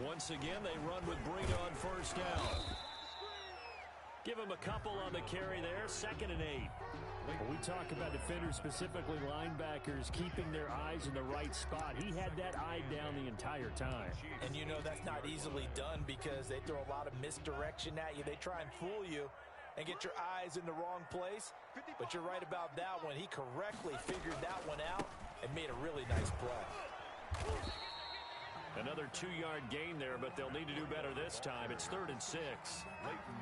Once again, they run with Breida on first down. Give him a couple on the carry there, 2nd and 8. When we talk about defenders, specifically linebackers, keeping their eyes in the right spot. He had that eye down the entire time. And you know that's not easily done because they throw a lot of misdirection at you. They try and fool you and get your eyes in the wrong place. But you're right about that one. He correctly figured that one out and made a really nice play. Another 2-yard gain there, but they'll need to do better this time. It's 3rd and 6.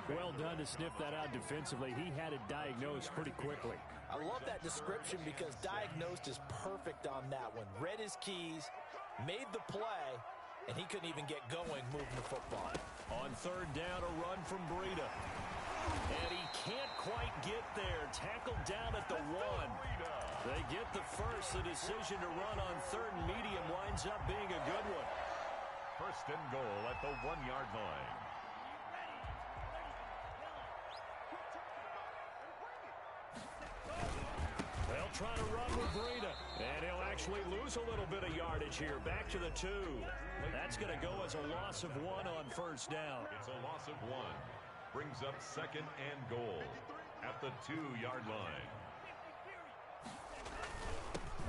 Well done to sniff that out defensively. He had it diagnosed pretty quickly. I love that description because diagnosed is perfect on that one. Read his keys, made the play, and he couldn't even get going moving the football. On 3rd down, a run from Breida. And he can't quite get there. Tackled down at the 1. They get the first. The decision to run on 3rd and medium winds up being a good one. 1st and goal at the 1-yard line. They'll try to run with Breida. And he'll actually lose a little bit of yardage here. Back to the 2. That's going to go as a loss of 1 on 1st down. It's a loss of 1. Brings up 2nd and goal at the 2-yard line.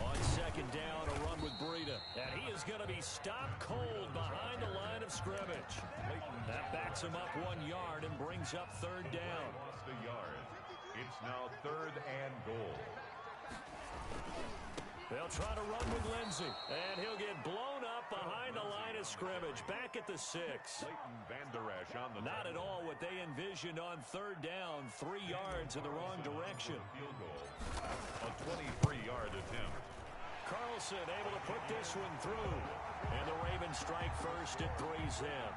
On 2nd down, a run with Breida. And he is going to be stopped cold behind the line of scrimmage. That backs him up 1 yard and brings up 3rd down. Lost a yard. It's now 3rd and goal. They'll try to run with Lindsey. And he'll get blown up behind the line of scrimmage. Back at the 6. Not at all what they envisioned on 3rd down. 3 yards in the wrong direction. Field goal. A 23-yard attempt. Carlson able to put this one through. And the Ravens strike first at 3-zip.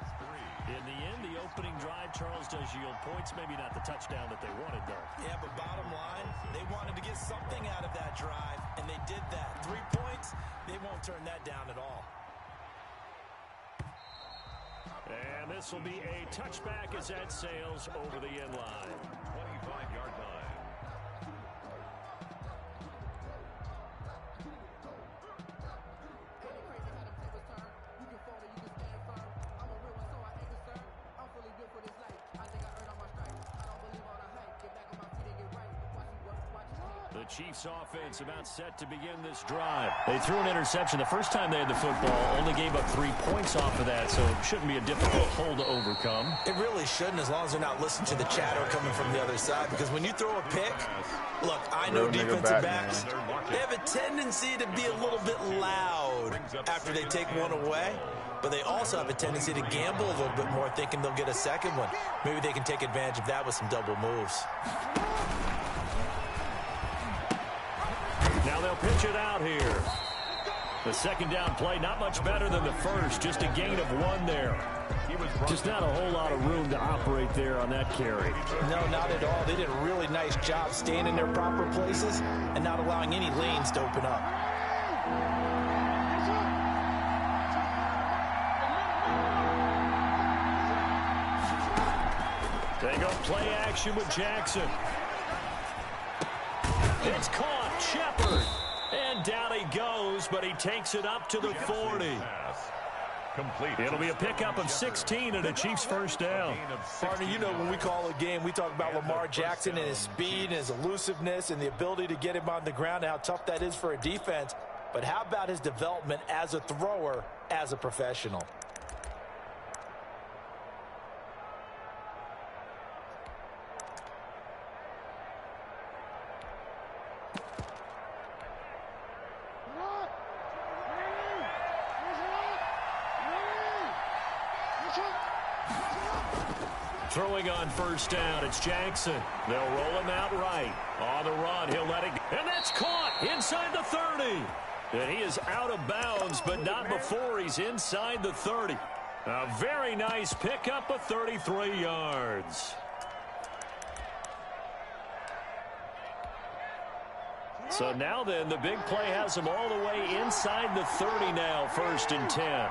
In the end, the opening drive, Charles, does yield points. Maybe not the touchdown that they wanted, though. Yeah, but bottom line, they wanted to get something out of that drive, and they did that. 3 points, they won't turn that down at all. And this will be a touchback as that sails over the end line. 25-yard line. The Chiefs offense about set to begin this drive. They threw an interception the first time they had the football, only gave up 3 points off of that, so it shouldn't be a difficult hole to overcome. It really shouldn't, as long as they're not listening to the chatter coming from the other side, because when you throw a pick, look, I know defensive backs, they have a tendency to be a little bit loud after they take one away, but they also have a tendency to gamble a little bit more, thinking they'll get a second one. Maybe they can take advantage of that with some double moves. Now they'll pitch it out here. The 2nd down play, not much better than the first, just a gain of 1 there. Just not a whole lot of room to operate there on that carry. No, not at all. They did a really nice job staying in their proper places and not allowing any lanes to open up. They go play action with Jackson. It's caught. Shepard. And down he goes, but he takes it up to the 40. It'll be a pickup of 16 and a Chiefs first down. Partner, you know when we call a game, we talk about Lamar Jackson and his speed and his elusiveness and the ability to get him on the ground and how tough that is for a defense. But how about his development as a thrower, as a professional? Throwing on first down, it's Jackson. They'll roll him out right. On the run, he'll let it go. And that's caught inside the 30. And he is out of bounds, but not before he's inside the 30. A very nice pickup of 33 yards. So now then, the big play has him all the way inside the 30 now, 1st and 10.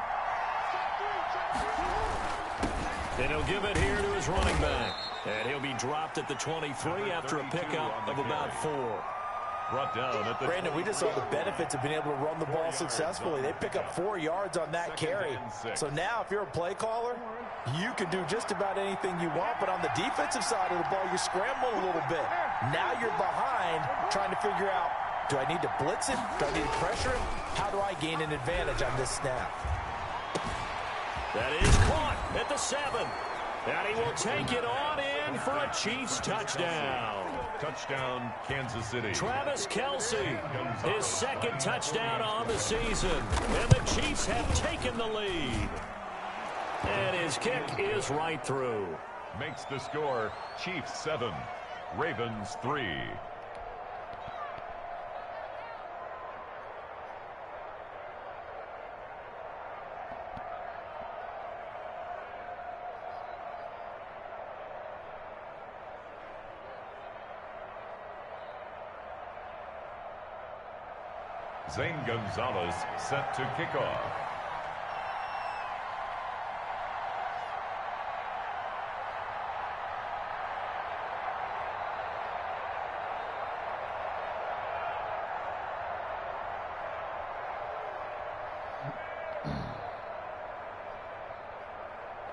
And he'll give it here to his running back. And he'll be dropped at the 23 after a pickup of about 4. brought down at the Brandon, we just saw the benefits of being able to run the ball successfully. They pick up 4 yards on that carry. So now if you're a play caller, you can do just about anything you want. But on the defensive side of the ball, you scramble a little bit. Now you're behind trying to figure out, do I need to blitz it? Do I need to pressure him? How do I gain an advantage on this snap? That is caught at the 7. And he will take it on in for a Chiefs touchdown. Touchdown, Kansas City. Travis Kelce, his second touchdown on the season. And the Chiefs have taken the lead. And his kick is right through. Makes the score Chiefs 7, Ravens 3. Zane Gonzalez set to kick off.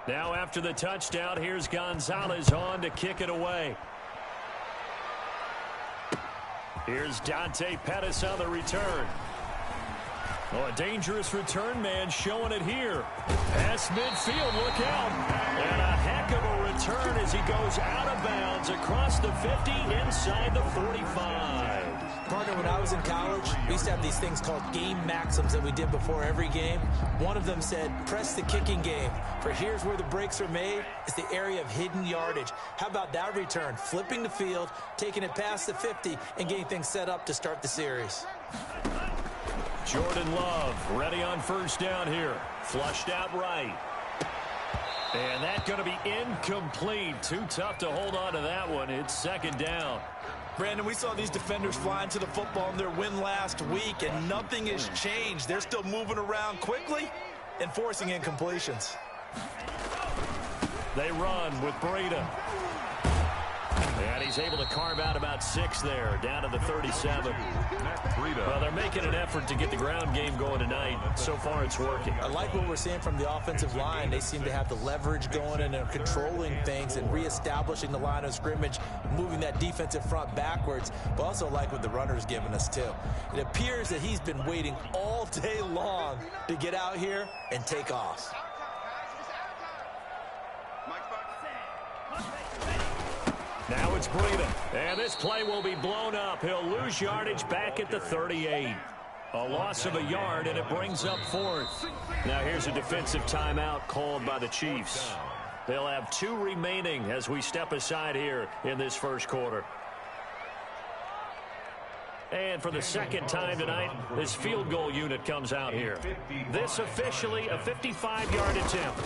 Now after the touchdown, here's Gonzalez on to kick it away. Here's Dante Pettis on the return. Oh, a dangerous return man showing it here. Past midfield, look out. And a heck of a return as he goes out of bounds across the 50 inside the 45. Partner, when I was in college, we used to have these things called game maxims that we did before every game. One of them said, press the kicking game. For here's where the breaks are made. It's the area of hidden yardage. How about that return? Flipping the field, taking it past the 50, and getting things set up to start the series. Jordan Love ready on first down here. Flushed out right. And that's going to be incomplete. Too tough to hold on to that one. It's second down. Brandon, we saw these defenders flying to the football in their win last week, and nothing has changed. They're still moving around quickly and forcing incompletions. They run with Breida. And he's able to carve out about 6 there, down to the 37. Well, they're making an effort to get the ground game going tonight. So far, it's working. I like what we're seeing from the offensive line. They seem to have the leverage going and are controlling things and reestablishing the line of scrimmage, moving that defensive front backwards. But also like what the runner's giving us, too. It appears that he's been waiting all day long to get out here and take off. Now it's Breida, and this play will be blown up. He'll lose yardage back at the 38. A loss of a yard, and it brings up 4th. Now here's a defensive timeout called by the Chiefs. They'll have 2 remaining as we step aside here in this first quarter. And for the second time tonight, this field goal unit comes out here. This officially a 55-yard attempt.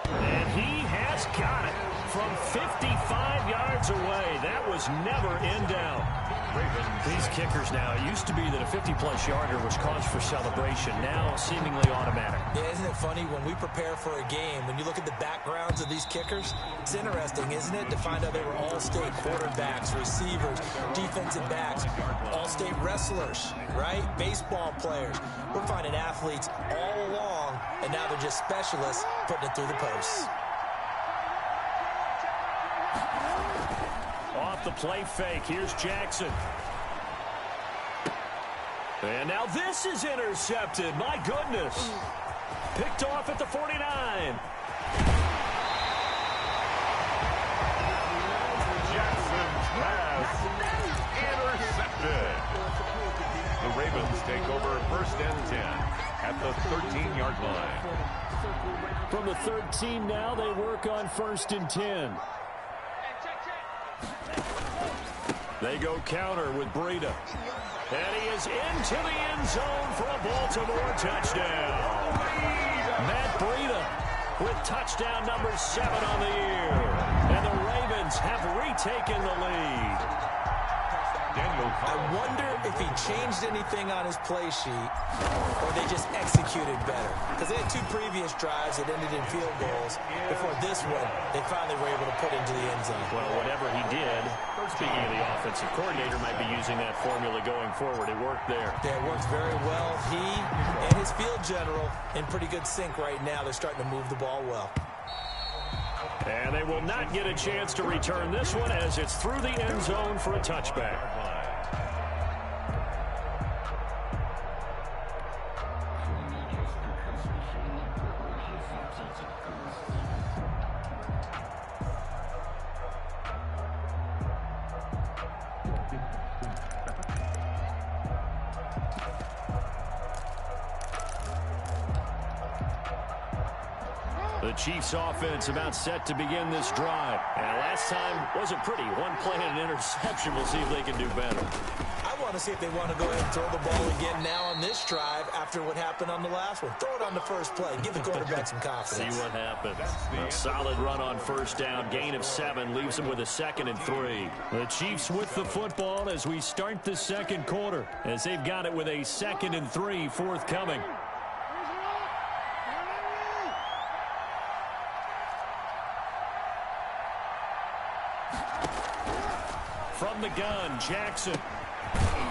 And he has got it from 55 yards away. That was never in doubt. These kickers now, it used to be that a 50-plus yarder was cause for celebration. Now seemingly automatic. Yeah, isn't it funny when we prepare for a game, when you look at the backgrounds of these kickers, it's interesting, isn't it, to find out they were all-state quarterbacks, receivers, defensive backs, all-state wrestlers, right? Baseball players. We're finding athletes all along, and now they're just specialists putting it through the posts. Off the play fake, here's Jackson. And now this is intercepted. My goodness. Picked off at the 49. Jackson's pass intercepted. The Ravens take over 1st and 10 at the 13-yard line. From the 13 now, they work on 1st and 10. They go counter with Breida. And he is into the end zone for a Baltimore touchdown. Matt Breida with touchdown number 7 on the year. And the Ravens have retaken the lead. I wonder if he changed anything on his play sheet, or they just executed better? Because they had 2 previous drives that ended in field goals. Before this one, they finally were able to put into the end zone. Well, whatever he did, speaking of the offensive coordinator, might be using that formula going forward. It worked there. Yeah, it works very well. He and his field general in pretty good sync right now. They're starting to move the ball well. And they will not get a chance to return this one as it's through the end zone for a touchback. The Chiefs offense about set to begin this drive. And last time wasn't pretty. One play and an interception. We'll see if they can do better. I want to see if they want to go ahead and throw the ball again now on this drive after what happened on the last one. Throw it on the first play. Give the quarterback some confidence. See what happens. A solid run on first down. Gain of 7 leaves them with a 2nd and 3. The Chiefs with the football as we start the second quarter, as they've got it with a 2nd and 3 forthcoming. From the gun, Jackson.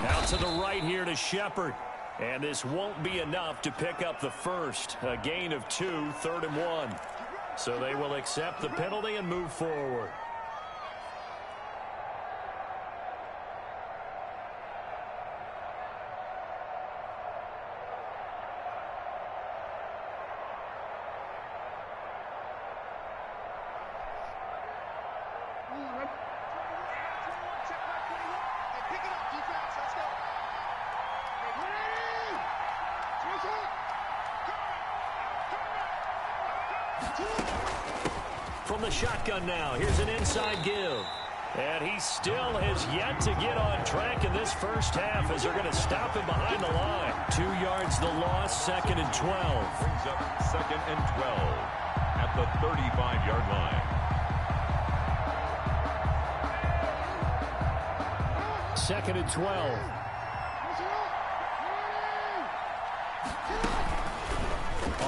Out to the right here to Shepard. And this won't be enough to pick up the first. A gain of 2, 3rd and 1. So they will accept the penalty and move forward. From the shotgun now, here's an inside give. And he still has yet to get on track in this first half as they're going to stop him behind the line. 2 yards the loss, 2nd and 12. Brings up 2nd and 12 at the 35-yard line. 2nd and 12.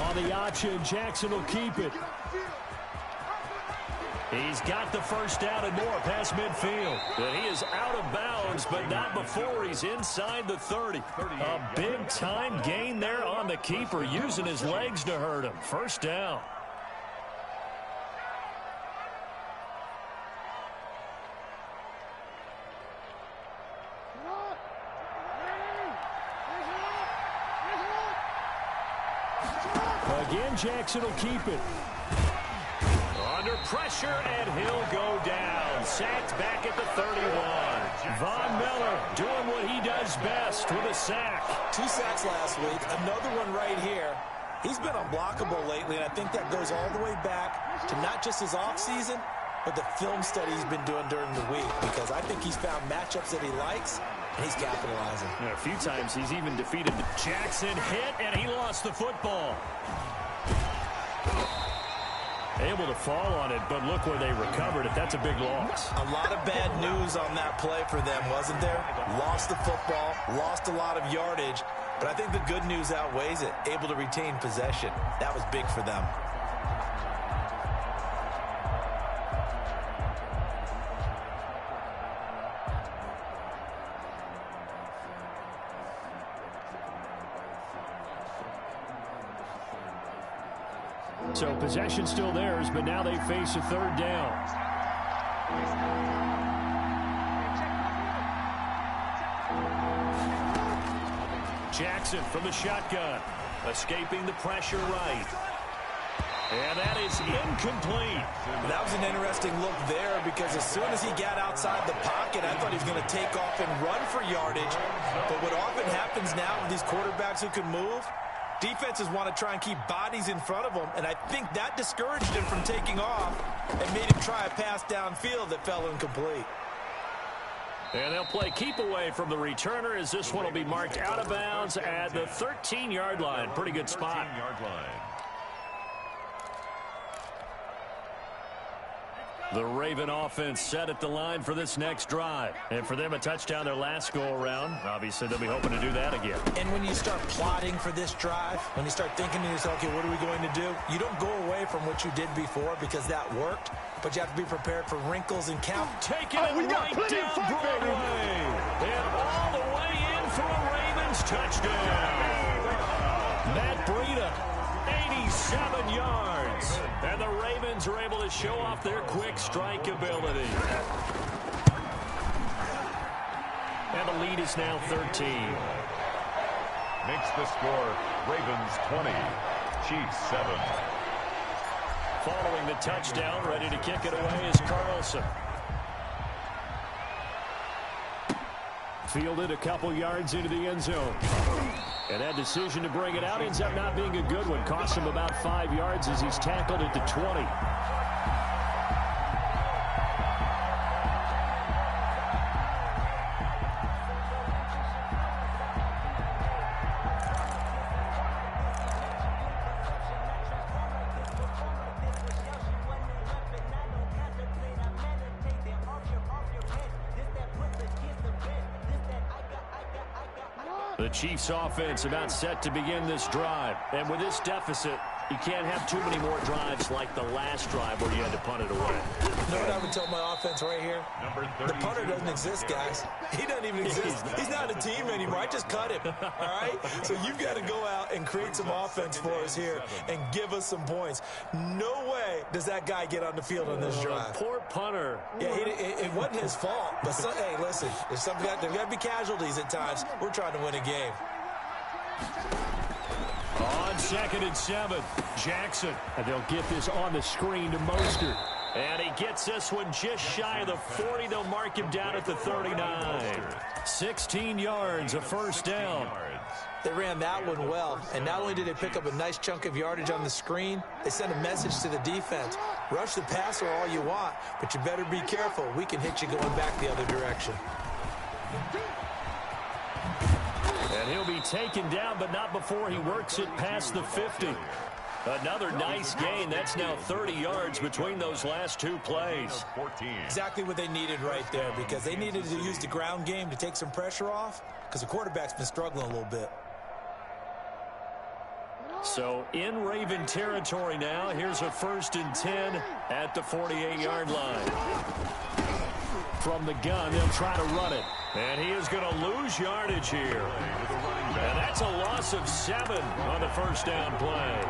On the option, Jackson will keep it. He's got the first down and more past midfield. But he is out of bounds, but not before he's inside the 30. A big-time gain there on the keeper, using his legs to hurt him. First down. Again, Jackson will keep it. Under pressure, and he'll go down. Sacked back at the 31. Von Miller doing what he does best with a sack. 2 sacks last week, another one right here. He's been unblockable lately, and I think that goes all the way back to not just his offseason, but the film study he's been doing during the week, because I think he's found matchups that he likes, and he's capitalizing. And a few times he's even defeated. Jackson hit, and he lost the football. Able to fall on it, but look where they recovered it. That's a big loss. A lot of bad news on that play for them, wasn't there? Lost the football, lost a lot of yardage, but I think the good news outweighs it. Able to retain possession. That was big for them. So possession still theirs, but now they face a 3rd down. Jackson from the shotgun, escaping the pressure right. And that is incomplete. That was an interesting look there, because as soon as he got outside the pocket, I thought he was going to take off and run for yardage. But what often happens now with these quarterbacks who can move, defenses want to try and keep bodies in front of them, and I think that discouraged him from taking off and made him try a pass downfield that fell incomplete. And they'll play keep away from the returner, as this one will be marked out of bounds at the 13-yard line. Pretty good spot. 13-yard line. The Raven offense set at the line for this next drive. And for them, a touchdown their last go-around. Obviously, they'll be hoping to do that again. And when you start plotting for this drive, when you start thinking to yourself, okay, what are we going to do? You don't go away from what you did before because that worked, but you have to be prepared for wrinkles and count. Taking it right down Broadway. And all the way in for a Ravens touchdown. Matt Breida, 87 yards. And the Ravens are able to show off their quick strike ability. And the lead is now 13. Makes the score Ravens 20, Chiefs 7. Following the touchdown, ready to kick it away is Carlson. Fielded a couple yards into the end zone. And that decision to bring it out ends up not being a good one. Cost him about 5 yards as he's tackled at the 20. The Chiefs offense about set to begin this drive. And with this deficit, you can't have too many more drives like the last drive where you had to punt it away. You know what I would tell my offense right here? The punter doesn't exist, guys. He doesn't even exist. He's not a team anymore. I just cut him, all right? So you've got to go out and create some offense for us here and give us some points. No way does that guy get on the field on this drive. Poor punter. Yeah, it wasn't his fault. But, hey, listen, there's got to be casualties at times. We're trying to win a game. On 2nd and 7, Jackson. And they'll get this on the screen to Mostert. And he gets this one just shy of the 40. They'll mark him down at the 39. 16 yards, a first down. They ran that one well. And not only did they pick up a nice chunk of yardage on the screen, they sent a message to the defense. Rush the passer all you want, but you better be careful. We can hit you going back the other direction. And he'll be taken down, but not before he works it past the 50. Another nice gain. That's now 30 yards between those last two plays. Exactly what they needed right there, because they needed to use the ground game to take some pressure off, because the quarterback's been struggling a little bit. So in Raven territory now, here's a 1st and 10 at the 48-yard line. From the gun, they'll try to run it. And he is going to lose yardage here. And that's a loss of 7 on the first down play.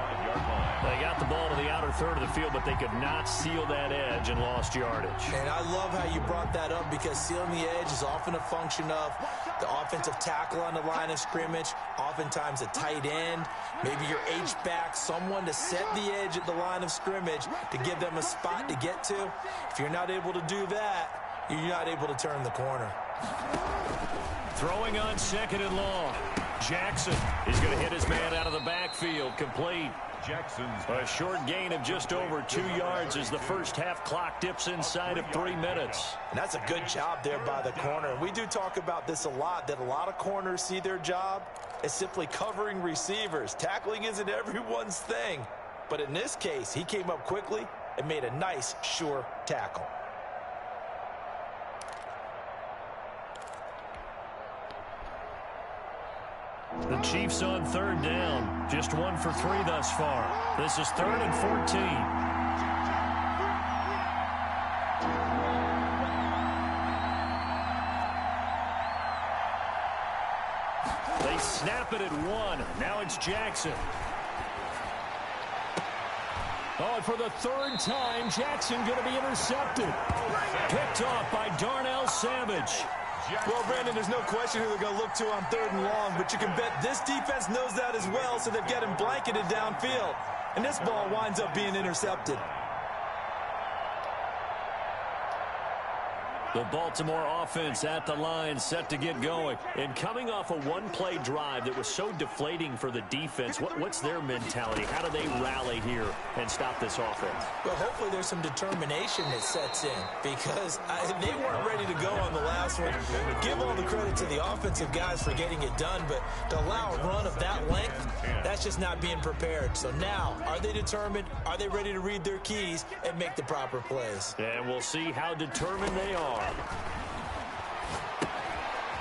They got the ball to the outer third of the field, but they could not seal that edge and lost yardage. And I love how you brought that up, because sealing the edge is often a function of the offensive tackle on the line of scrimmage, oftentimes a tight end, maybe your H-back, someone to set the edge at the line of scrimmage to give them a spot to get to. If you're not able to do that, you're not able to turn the corner. Throwing on 2nd and long. Jackson is going to hit his man out of the backfield. Complete. Jackson's a short gain of just over 2 yards as the first half clock dips inside of 3 minutes. And that's a good job there by the corner. We do talk about this a lot, that a lot of corners see their job as simply covering receivers. Tackling isn't everyone's thing. But in this case, he came up quickly and made a nice, sure tackle. The Chiefs on 3rd down. Just 1 for 3 thus far. This is 3rd and 14. They snap it at 1. Now it's Jackson. Oh, and for the 3rd time, Jackson going to be intercepted. Picked off by Darnell Savage. Well, Brandon, there's no question who they're going to look to on 3rd and long, but you can bet this defense knows that as well, so they've got him blanketed downfield. And this ball winds up being intercepted. The Baltimore offense at the line, set to get going. And coming off a one-play drive that was so deflating for the defense, what's their mentality? How do they rally here and stop this offense? Well, hopefully there's some determination that sets in, because they weren't ready to go on the last one. Give all the credit to the offensive guys for getting it done, but to allow a run of that length, that's just not being prepared. So now, are they determined? Are they ready to read their keys and make the proper plays? And we'll see how determined they are.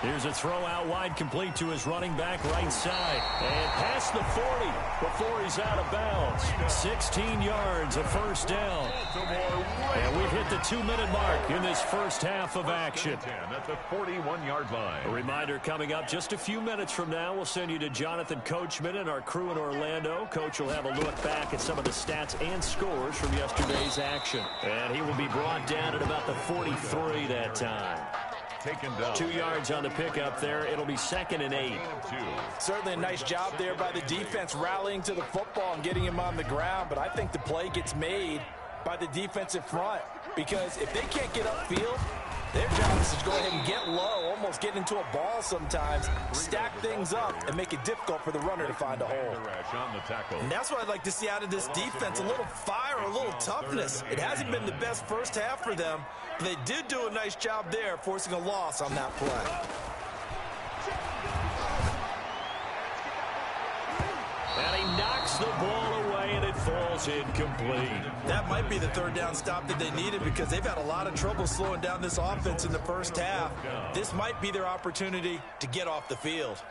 Here's a throw out wide, complete to his running back right side. And past the 40 before he's out of bounds. 16 yards, a first down. And we've hit the 2-minute mark in this first half of action. At the 41-yard line. A reminder coming up just a few minutes from now. We'll send you to Jonathan Coachman and our crew in Orlando. Coach will have a look back at some of the stats and scores from yesterday's action. And he will be brought down at about the 43 that time. 2 yards on the pickup there. It'll be 2nd and 8. Certainly a nice job there by the defense rallying to the football and getting him on the ground, but I think the play gets made by the defensive front, because if they can't get upfield, their job is to go ahead and get low, almost get into a ball sometimes, stack things up, and make it difficult for the runner to find a hole. And that's what I'd like to see out of this defense, a little fire, a little toughness. It hasn't been the best first half for them, but they did do a nice job there, forcing a loss on that play. And he knocks the ball away, and it falls incomplete. That might be the third down stop that they needed, because they've had a lot of trouble slowing down this offense in the first half. This might be their opportunity to get off the field.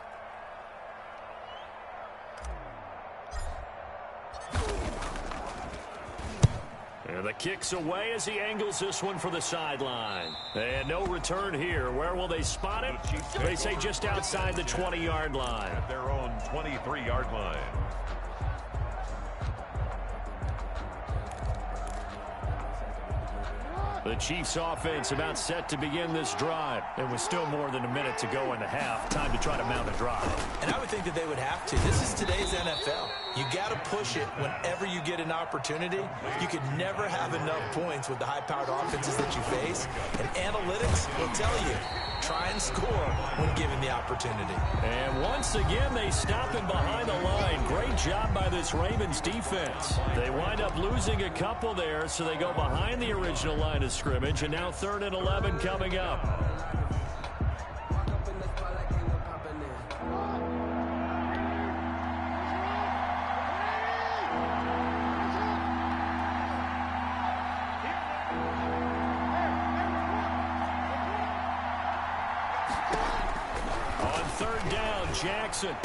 And the kick's away as he angles this one for the sideline. And no return here. Where will they spot it? They say just outside the 20-yard line. At their own 23-yard line. The Chiefs offense about set to begin this drive. And with still more than a minute to go in the half, time to try to mount a drive. And I would think that they would have to. This is today's NFL. You got to push it whenever you get an opportunity. You could never have enough points with the high-powered offenses that you face. And analytics will tell you, try and score when given the opportunity. And once again, they stop him behind the line. Great job by this Ravens defense. They wind up losing a couple there, so they go behind the original line of scrimmage, and now 3rd and 11 coming up. On 3rd down, Jackson.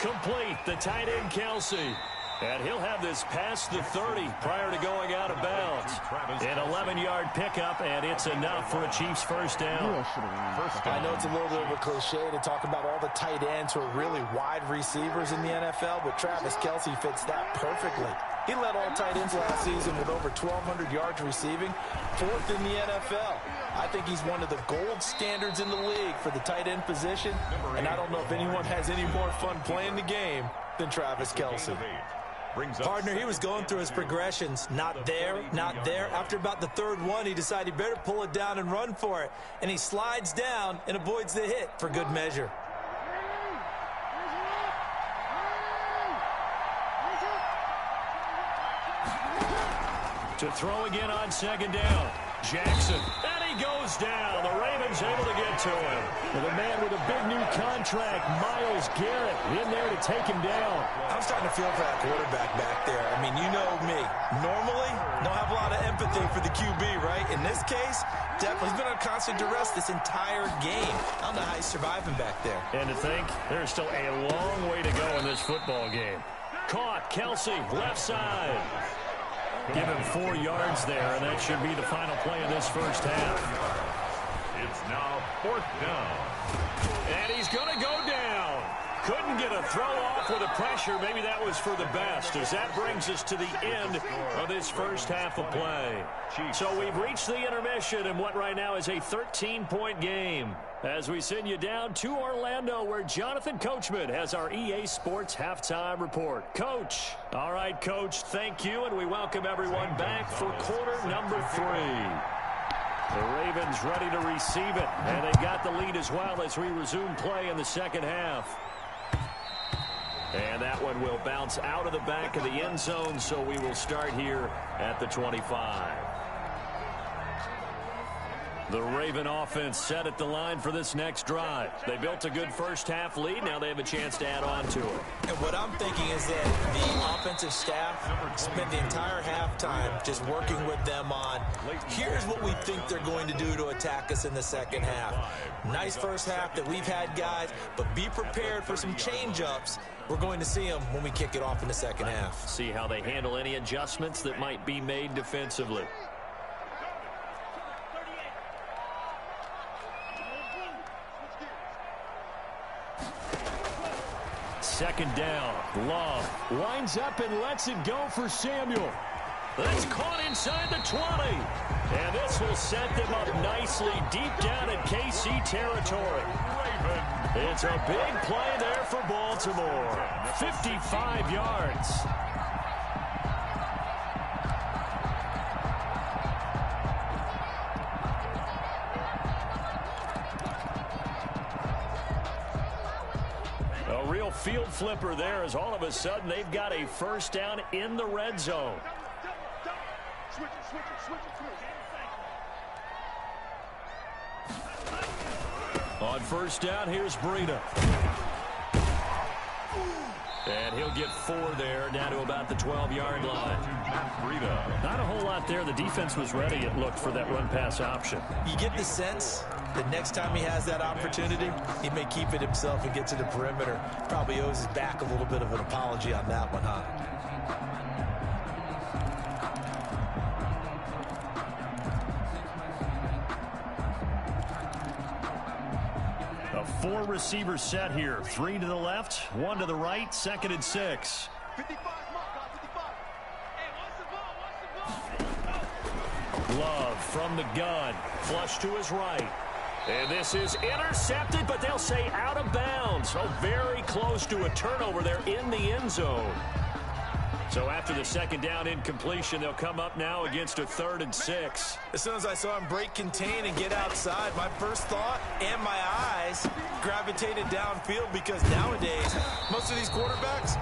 Complete, the tight end, Kelsey. And he'll have this past the 30 prior to going out of bounds. An 11-yard pickup, and it's enough for a Chiefs first down. I know it's a little bit of a cliche to talk about all the tight ends who are really wide receivers in the NFL, but Travis Kelce fits that perfectly. He led all tight ends last season with over 1,200 yards receiving, 4th in the NFL. I think he's one of the gold standards in the league for the tight end position, and I don't know if anyone has any more fun playing the game than Travis Kelce. Partner, he was going through his progressions. Not there, not there. After about the 3rd one, he decided he better pull it down and run for it. And he slides down and avoids the hit for good measure. To throw again on 2nd down. Jackson. And he goes down. The Ravens able to get to him. With a man with a big new contract, Myles Garrett, in there to take him down. I'm starting to feel for that quarterback back there. I mean, you know me. Normally, don't have a lot of empathy for the QB, right? In this case, definitely he's been on constant duress this entire game. I don't know how he's surviving back there. And to think, there's still a long way to go in this football game. Caught, Kelsey, left side. Give him 4 yards there, and that should be the final play of this first half. It's now 4th down. And he's going to go down. Couldn't get a throw off with the pressure. Maybe that was for the best, as that brings us to the end of this first half of play. So we've reached the intermission in what right now is a 13-point game, as we send you down to Orlando, where Jonathan Coachman has our EA Sports Halftime Report. Coach. All right, Coach, thank you, and we welcome everyone back for quarter number 3. The Ravens ready to receive it, and they've got the lead as well as we resume play in the second half. And that one will bounce out of the back of the end zone, so we will start here at the 25. The Raven offense set at the line for this next drive. They built a good first-half lead. Now they have a chance to add on to it. And what I'm thinking is that the offensive staff spent the entire halftime just working with them on, here's what we think they're going to do to attack us in the second half. Nice first half that we've had, guys, but be prepared for some change-ups. We're going to see them when we kick it off in the second half. See how they handle any adjustments that might be made defensively. Second down. Love winds up and lets it go for Samuel. That's caught inside the 20. And this will set them up nicely deep down in KC territory. It's a big play there for Baltimore. 55 yards. A real field flipper there as all of a sudden they've got a first down in the red zone. On first down, here's Breida. And he'll get 4 there, down to about the 12-yard line. Not a whole lot there. The defense was ready, it looked, for that run-pass option. You get the sense that next time he has that opportunity, he may keep it himself and get to the perimeter. Probably owes his back a little bit of an apology on that one, huh? A 4-receiver set here. 3 to the left, 1 to the right, second and 6. Love from the gun. Flush to his right. And this is intercepted, but they'll say out of bounds. So very close to a turnover there in the end zone. So after the second down incompletion, they'll come up now against a 3rd and 6. As soon as I saw him break contain and get outside, my first thought and my eyes gravitated downfield, because nowadays, most of these quarterbacks,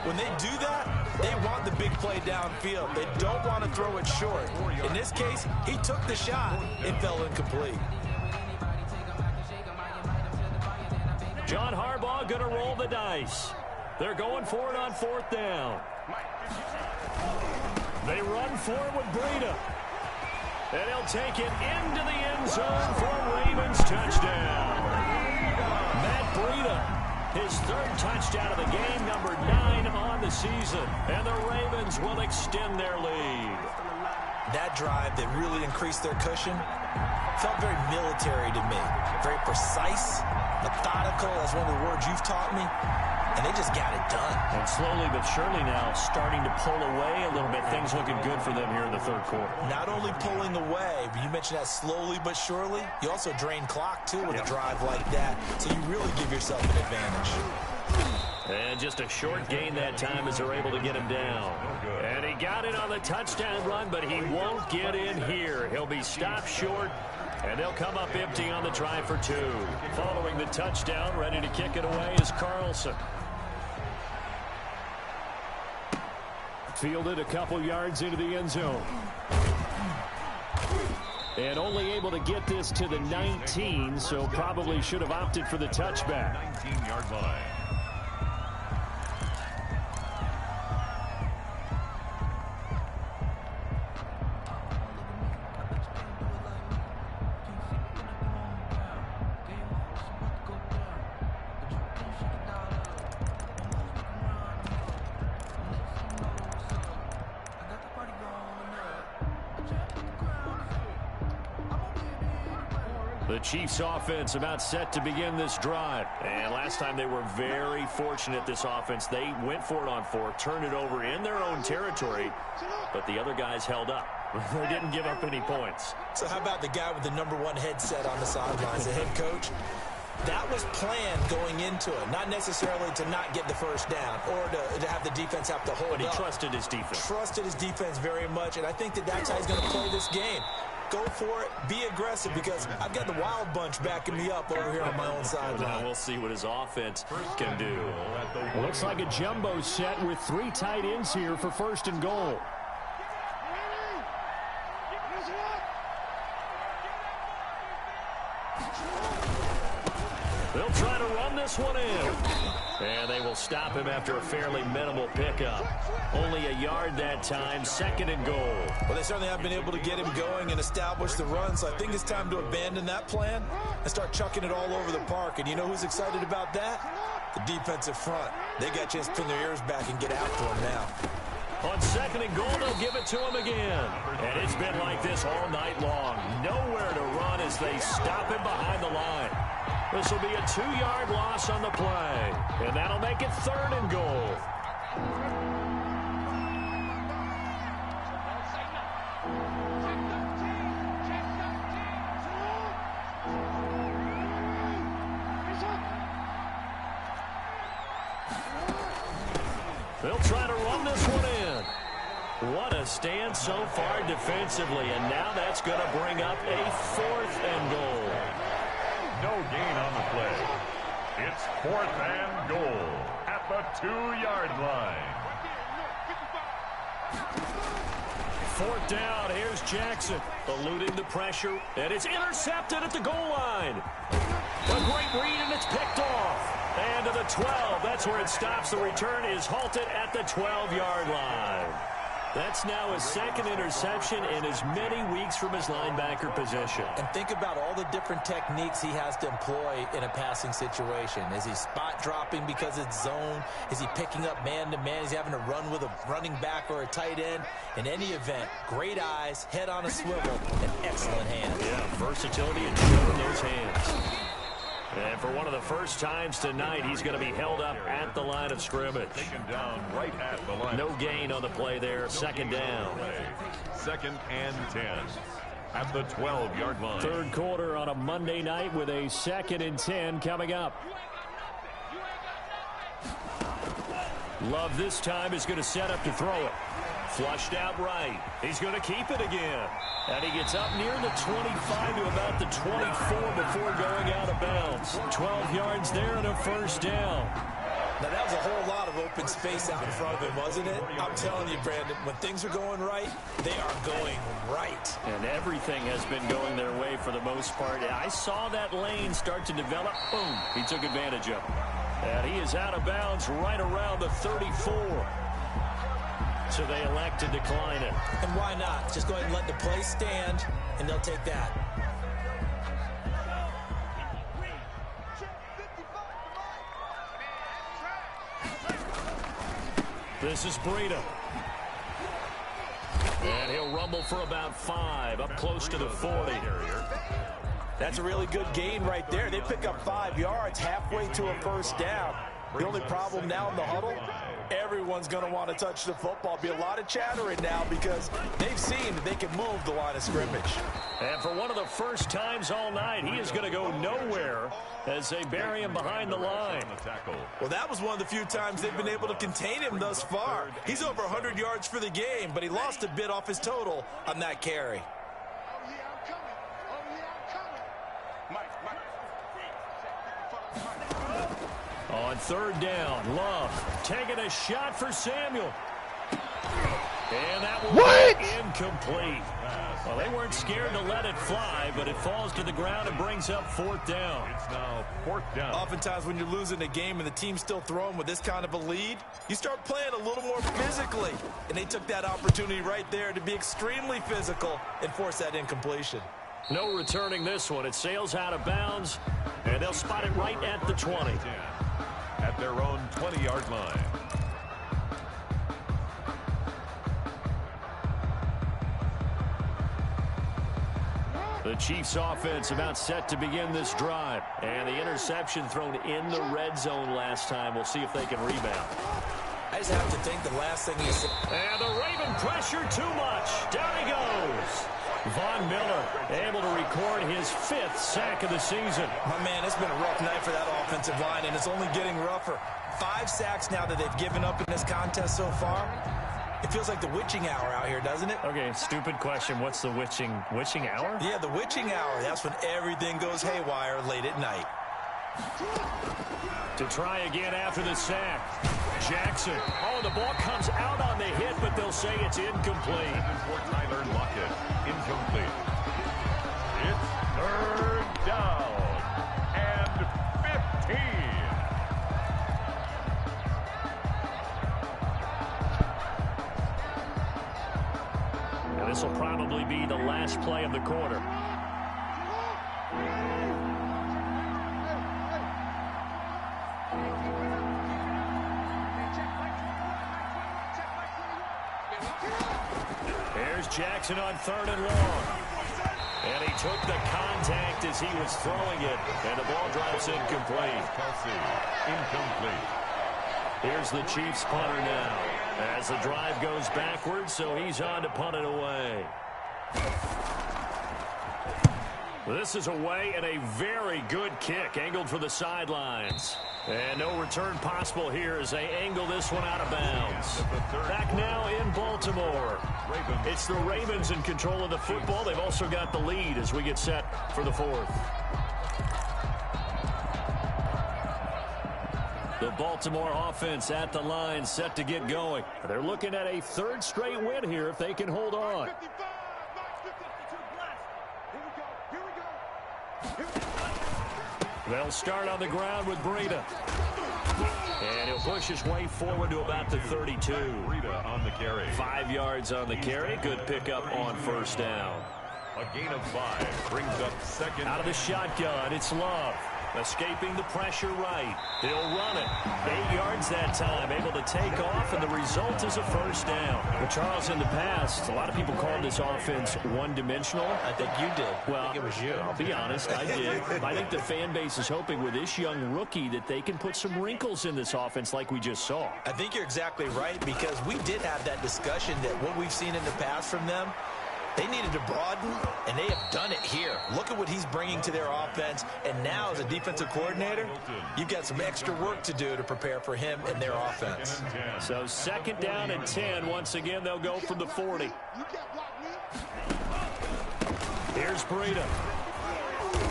when they do that, they want the big play downfield. They don't want to throw it short. In this case, he took the shot. It fell incomplete. John Harbaugh going to roll the dice. They're going for it on 4th down. They run for it with Breida. And he'll take it into the end zone for a Ravens touchdown. Matt Breida, his 3rd touchdown of the game, number 9 on the season. And the Ravens will extend their lead. That drive that really increased their cushion felt very military to me. Very precise, methodical. That's one of the words you've taught me. And they just got it done. And slowly but surely now starting to pull away a little bit. Things looking good for them here in the 3rd quarter. Not only pulling away, but you mentioned that slowly but surely. You also drain clock, too, with a drive like that. So you really give yourself an advantage. And just a short gain that time as they're able to get him down. And he got it on the touchdown run, but he won't get in here. He'll be stopped short, and they'll come up empty on the try for 2. Following the touchdown, ready to kick it away is Carlson. Fielded a couple yards into the end zone. And only able to get this to the 19, so probably should have opted for the touchback. 19-yard line. The Chiefs offense about set to begin this drive. And last time they were very fortunate, this offense. They went for it on 4, turned it over in their own territory, but the other guys held up. They didn't give up any points. So how about the guy with the #1 headset on the sidelines, the head coach? That was planned going into it, not necessarily to not get the first down or to have the defense have to hold up. But he trusted his defense. Trusted his defense very much, and I think that that's how he's going to play this game. go for it, be aggressive, because I've got the wild bunch backing me up over here on my own sideline. We'll see what his offense can do. Looks like a jumbo set with 3 tight ends here for 1st and goal. They'll try to run this one in. And they will stop him after a fairly minimal pickup. Only a yard that time, 2nd and goal. Well, they certainly have been able to get him going and establish the run, so I think it's time to abandon that plan and start chucking it all over the park. And you know who's excited about that? The defensive front. They got a chance to pin their ears back and get after him now. On 2nd and goal, they'll give it to him again. And it's been like this all night long. Nowhere to run as they stop him behind the line. This will be a 2-yard loss on the play. And that'll make it 3rd and goal. They'll try to run this one in. What a stand so far defensively. And now that's going to bring up a 4th and goal. No gain on the play. It's 4th and goal at the 2-yard line. 4th down. Here's Jackson eluding the pressure, and it's intercepted at the goal line. A great read, and it's picked off. And to the 12. That's where it stops. The return is halted at the 12-yard line. That's now his 2nd interception in as many weeks from his linebacker position. And think about all the different techniques he has to employ in a passing situation. Is he spot dropping because it's zone? Is he picking up man-to-man? Is he having to run with a running back or a tight end? In any event, great eyes, head on a swivel, and excellent hands. Yeah, versatility and showing those hands. And for one of the first times tonight, he's going to be held up at the line of scrimmage. Taken down right at the line. No gain on the play there. 2nd down. 2nd and 10 at the 12-yard line. 3rd quarter on a Monday night with a 2nd and 10 coming up. Love this time is going to set up to throw it. Flushed out right. He's going to keep it again. And he gets up near the 25 to about the 24 before going out of bounds. 12 yards there and a 1st down. Now, that was a whole lot of open space out in front of him, wasn't it? I'm telling you, Brandon, when things are going right, they are going right. And everything has been going their way for the most part. I saw that lane start to develop. Boom. He took advantage of it. And he is out of bounds right around the 34. So they elect to decline it. And why not? Just go ahead and let the play stand, and they'll take that. This is Breida. And he'll rumble for about 5, up close to the 40. That's a really good gain right there. They pick up 5 yards halfway to a 1st down. The only problem now in the huddle, everyone's going to want to touch the football. Be a lot of chattering now because they've seen that they can move the line of scrimmage. And for one of the first times all night, he is going to go nowhere as they bury him behind the line. Well, that was one of the few times they've been able to contain him thus far. He's over 100 yards for the game, but he lost a bit off his total on that carry. On 3rd down, Love taking a shot for Samuel. And that will be incomplete. Well, they weren't scared to let it fly, but it falls to the ground and brings up 4th down. It's now 4th down. Oftentimes when you're losing a game and the team's still throwing with this kind of a lead, you start playing a little more physically. And they took that opportunity right there to be extremely physical and force that incompletion. No returning this one. It sails out of bounds, and they'll spot it right at the 20. At their own 20-yard line. The Chiefs offense about set to begin this drive. And the interception thrown in the red zone last time. We'll see if they can rebound. I just have to think the last thing he said. And the Raven pressure too much. Down he goes. Von Miller able to record his 5th sack of the season. My man, it's been a rough night for that offensive line, and it's only getting rougher. 5 sacks now that they've given up in this contest so far. It feels like the witching hour out here, doesn't it? Okay, stupid question. What's the witching hour? Yeah, the witching hour. That's when everything goes haywire late at night. To try again after the sack. Jackson. Oh, the ball comes out on the hit, but they'll say it's incomplete. For Tyler Lockett, incomplete. It's third down and 15. And this will probably be the last play of the quarter. Here's Jackson on 3rd and long. And he took the contact as he was throwing it. And the ball drops incomplete. Kelsey, incomplete. Here's the Chiefs punter now. As the drive goes backwards, so he's on to punt it away. This is away and a very good kick angled for the sidelines. And no return possible here as they angle this one out of bounds. Back now in Baltimore. It's the Ravens in control of the football. They've also got the lead as we get set for the 4th. The Baltimore offense at the line set to get going. They're looking at a 3rd straight win here if they can hold on. They'll start on the ground with Breida. And he'll push his way forward to about the 32. Breida on the carry. 5 yards on the carry. Good pickup on 1st down. A gain of 5 brings up 2nd. Out of the shotgun, it's Love. Escaping the pressure right. He'll run it. 8 yards that time. Able to take off, and the result is a 1st down. Well, Charles, in the past, a lot of people called this offense one-dimensional. I think you did. Well, I think it was you. I'll be honest, I did. I think the fan base is hoping with this young rookie that they can put some wrinkles in this offense like we just saw. I think you're exactly right, because we did have that discussion that what we've seen in the past from them, they needed to broaden, and they have done it here. Look at what he's bringing to their offense, and now as a defensive coordinator, you've got some extra work to do to prepare for him and their offense. So 2nd down and 10. Once again, they'll go from the 40. Here's Breida.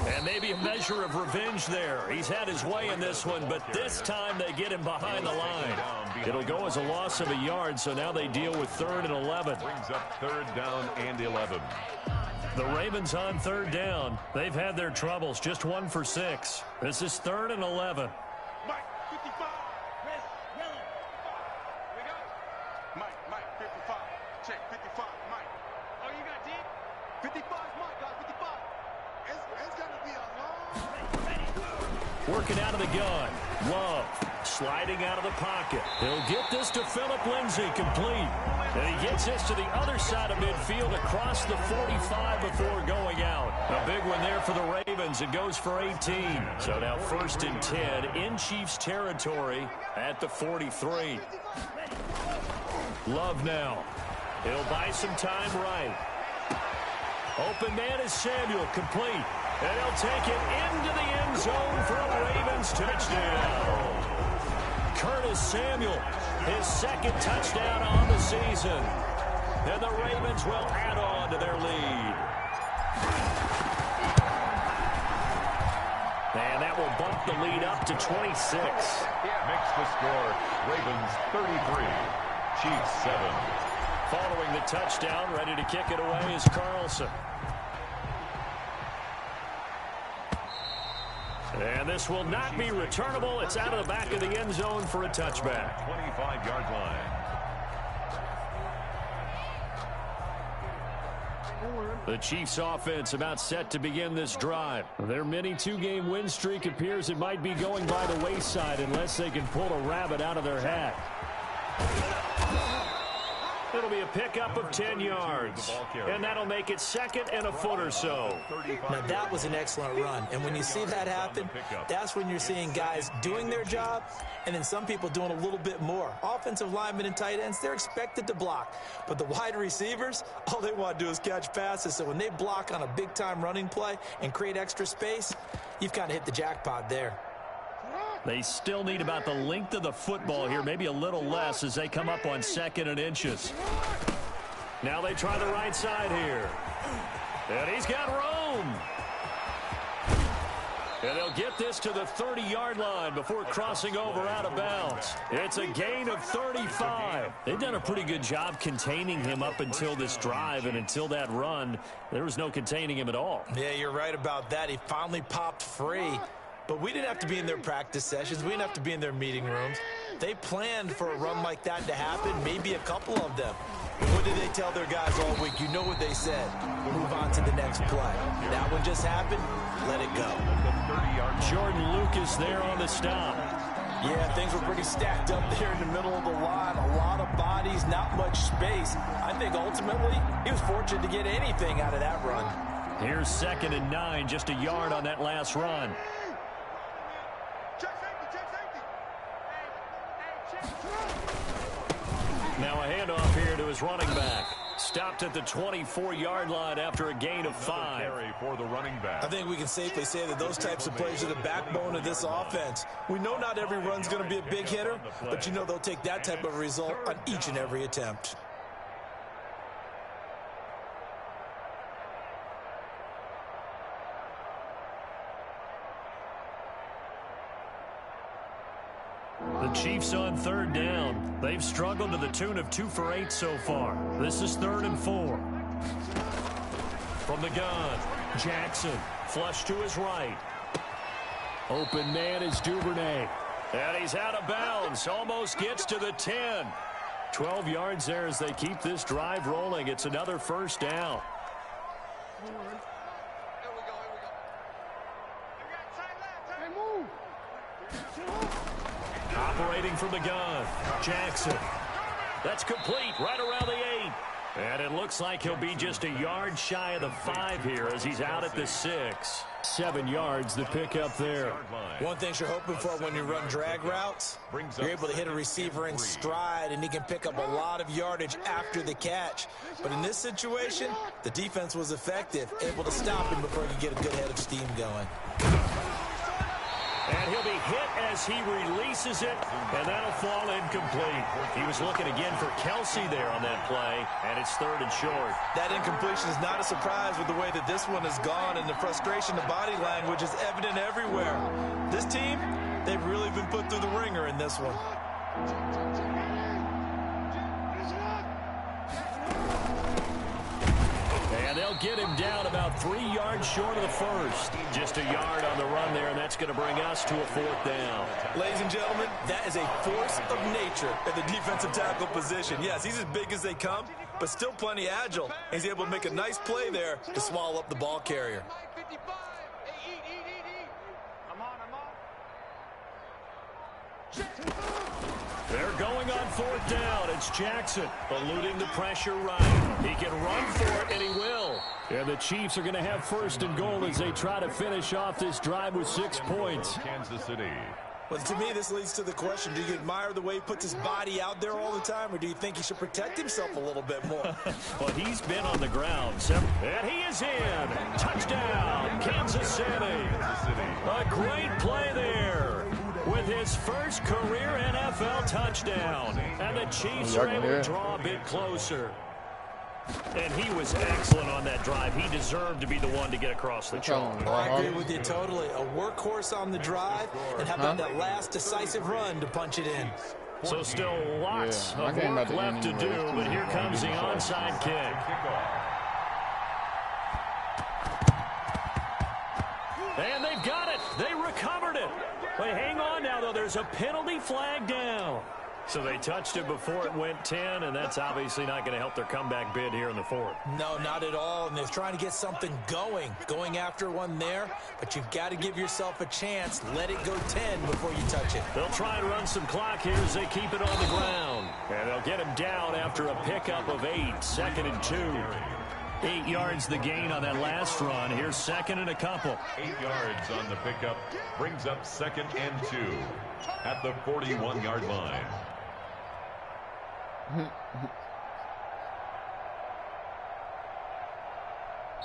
And maybe a measure of revenge there. He's had his way in this one, but this time they get him behind the line. It'll go as a loss of a yard, so now they deal with 3rd and 11. Brings up 3rd down and 11. The Ravens on 3rd down. They've had their troubles, just 1 for 6. This is 3rd and 11. Mike, 55. Red, yellow. We go. Mike, 55. Check, 55, Mike. Oh, you got deep? 55 is Mike, guys, 55. It's going to be a long... Working out of the gun. Love sliding out of the pocket. He'll get this to Phillip Lindsay, complete. And he gets this to the other side of midfield across the 45 before going out. A big one there for the Ravens. It goes for 18. So now 1st and 10 in Chiefs territory at the 43. Love now. He'll buy some time right. Open man is Samuel, complete. And he'll take it into the end zone for a Ravens touchdown. Curtis Samuel, his 2nd touchdown on the season. And the Ravens will add on to their lead. And that will bump the lead up to 26. Makes the score Ravens 33, Chiefs 7. Following the touchdown, ready to kick it away is Carlson. And this will not be returnable. It's out of the back of the end zone for a touchback. 25-yard line. The Chiefs offense about set to begin this drive. Their mini 2-game win streak appears it might be going by the wayside unless they can pull a rabbit out of their hat. It'll be a pickup of 10 yards. And that'll make it 2nd and a foot or so. Now, that was an excellent run. And when you see that happen, that's when you're seeing guys doing their job and then some people doing a little bit more. Offensive linemen and tight ends, they're expected to block. But the wide receivers, all they want to do is catch passes. So when they block on a big-time running play and create extra space, you've kind of hit the jackpot there. They still need about the length of the football here, maybe a little less as they come up on 2nd and inches. Now they try the right side here. And he's got room. And they'll get this to the 30-yard line before crossing over out of bounds. It's a gain of 35. They've done a pretty good job containing him up until this drive, and until that run, there was no containing him at all. Yeah, you're right about that. He finally popped free. But we didn't have to be in their practice sessions. We didn't have to be in their meeting rooms. They planned for a run like that to happen, maybe a couple of them. What did they tell their guys all week? You know what they said. Move on to the next play. That one just happened. Let it go. Jordan Lucas there on the stop. Yeah, things were pretty stacked up there in the middle of the line. A lot of bodies, not much space. I think ultimately he was fortunate to get anything out of that run. Here's 2nd and 9, just a yard on that last run. Now a handoff here to his running back. Stopped at the 24-yard line after a gain of 5. For the running back. I think we can safely say that those types of plays are the backbone of this offense. We know not every run's going to be a big hitter, but you know they'll take that type of result on each and every attempt. The Chiefs on 3rd down. They've struggled to the tune of 2 for 8 so far. This is 3rd and 4. From the gun, Jackson, flush to his right. Open man is Duvernay. And he's out of bounds, almost gets to the 10. 12 yards there as they keep this drive rolling. It's another 1st down. Operating from the gun, Jackson. That's complete right around the 8. And it looks like he'll be just a yard shy of the 5 here as he's out at the 6. 7 yards the pick up there. One thing you're hoping for when you run drag routes, you're able to hit a receiver in stride and he can pick up a lot of yardage after the catch. But in this situation, the defense was effective, able to stop him before he could get a good head of steam going. And he'll be hit as he releases it, and that'll fall incomplete. He was looking again for Kelsey there on that play, and it's 3rd and short. That incompletion is not a surprise with the way that this one has gone, and the frustration, the body language is evident everywhere. This team, they've really been put through the ringer in this one. And they'll get him down about 3 yards short of the 1st. Just a yard on the run there, and that's going to bring us to a 4th down. Ladies and gentlemen, that is a force of nature at the defensive tackle position. Yes, he's as big as they come, but still plenty agile. He's able to make a nice play there to swallow up the ball carrier. They're going on 4th down. It's Jackson eluding the pressure right. He can run for it, and he will. And the Chiefs are going to have 1st and goal as they try to finish off this drive with 6 points. Kansas City. Well, to me, this leads to the question, do you admire the way he puts his body out there all the time, or do you think he should protect himself a little bit more? Well, he's been on the ground. And he is in. Touchdown, Kansas City. A great play there with his first career NFL touchdown. And the Chiefs are able to draw a bit closer. And he was excellent on that drive. He deserved to be the one to get across the chalk. I agree with you totally. A workhorse on the drive, and how about that last decisive run to punch it in? So still lots of work left to do, but here comes the onside kick. And they've got it. They recovered it. But hang on now, though. There's a penalty flag down. So they touched it before it went 10, and that's obviously not going to help their comeback bid here in the 4th. No, not at all, and they're trying to get something going after one there, but you've got to give yourself a chance. Let it go 10 before you touch it. They'll try and run some clock here as they keep it on the ground. And they'll get him down after a pickup of 8, 2nd and 2. 8 yards the gain on that last run. Here's 2nd and a couple. 8 yards on the pickup brings up 2nd and 2 at the 41-yard line.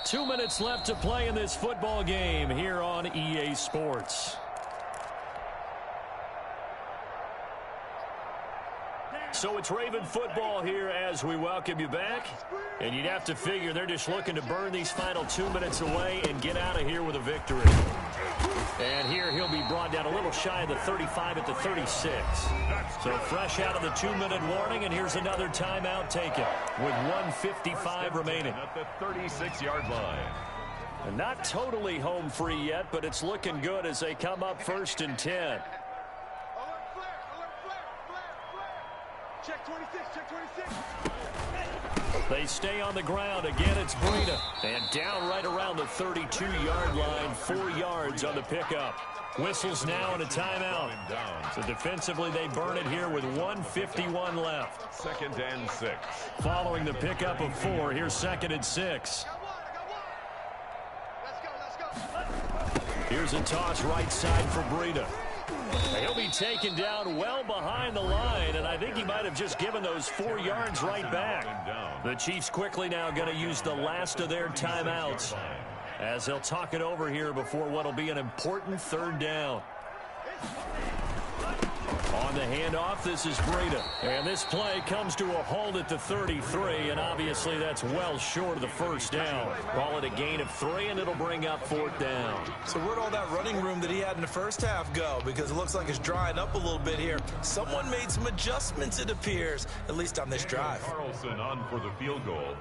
2 minutes left to play in this football game here on EA Sports. So it's Raven football here as we welcome you back. And you'd have to figure they're just looking to burn these final 2 minutes away and get out of here with a victory. And here he'll be brought down a little shy of the 35 at the 36. So fresh out of the 2-minute warning, and here's another timeout taken with 1:55 remaining. At the 36-yard line. And not totally home free yet, but it's looking good as they come up 1st and 10. Alert flare, flare. Check 26, check 26. They stay on the ground. Again, it's Breida. And down right around the 32-yard line, 4 yards on the pickup. Whistles now and a timeout. So defensively, they burn it here with 1:51 left. 2nd and 6. Following the pickup of 4, here's 2nd and 6. Here's a toss right side for Breida. He'll be taken down well behind the line, and I think he might have just given those 4 yards right back. The Chiefs quickly now going to use the last of their timeouts as they'll talk it over here before what will be an important 3rd down. On the handoff, this is Breida. And this play comes to a halt at the 33, and obviously that's well short of the 1st down. Call it a gain of 3, and it'll bring up 4th down. So where'd all that running room that he had in the first half go? Because it looks like it's drying up a little bit here. Someone made some adjustments, it appears, at least on this drive. Carlson on for the field goal.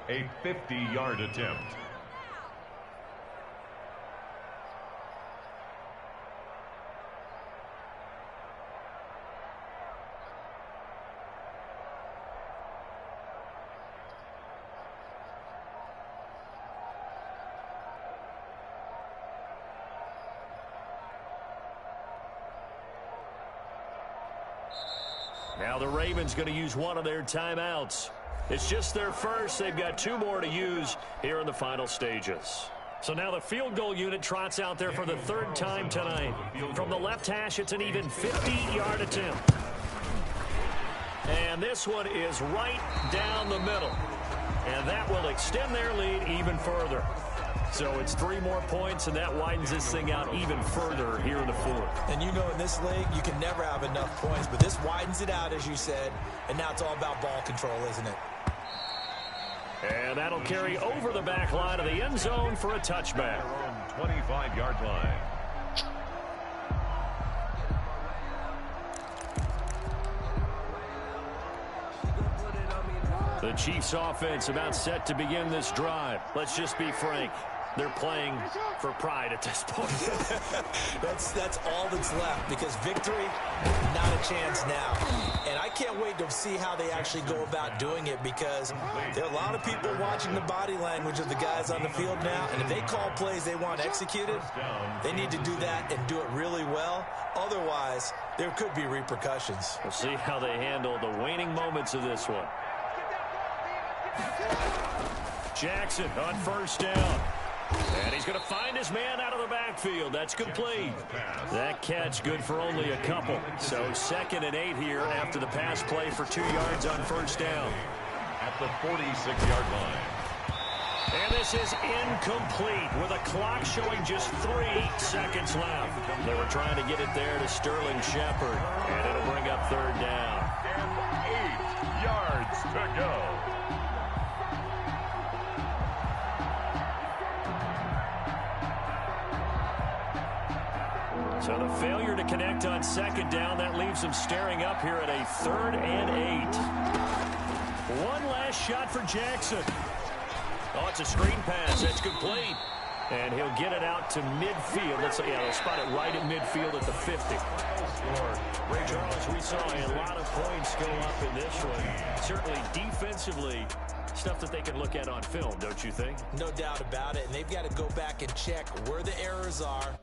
A 50-yard attempt. Now the Ravens going to use one of their timeouts. It's just their first. They've got 2 more to use here in the final stages. So now the field goal unit trots out there for the 3rd time tonight. From the left hash, it's an even 50-yard attempt. And this one is right down the middle. And that will extend their lead even further. So it's 3 more points, and that widens this thing out even further here in the 4th. And you know in this league, you can never have enough points, but this widens it out, as you said, and now it's all about ball control, isn't it? And that'll carry over the back line of the end zone for a touchback. 25-yard line. The Chiefs offense about set to begin this drive. Let's just be frank. They're playing for pride at this point. That's all that's left, because victory, not a chance now. And I can't wait to see how they actually go about doing it, because there are a lot of people watching the body language of the guys on the field now, and if they call plays they want executed, they need to do that and do it really well. Otherwise, there could be repercussions. We'll see how they handle the waning moments of this one. Jackson on 1st down. And he's going to find his man out of the backfield. That's complete. That catch good for only a couple. So 2nd and 8 here after the pass play for 2 yards on 1st down. At the 46-yard line. And this is incomplete with a clock showing just 3 seconds left. They were trying to get it there to Sterling Shepard. And it'll bring up 3rd down. And 8 yards to go. So the failure to connect on 2nd down, that leaves them staring up here at a 3rd and 8. One last shot for Jackson. Oh, it's a screen pass. That's complete. And he'll get it out to midfield. Let's say, they'll spot it right at midfield at the 50. Ray Charles, we saw a lot of points go up in this one. Certainly defensively, stuff that they can look at on film, don't you think? No doubt about it. And they've got to go back and check where the errors are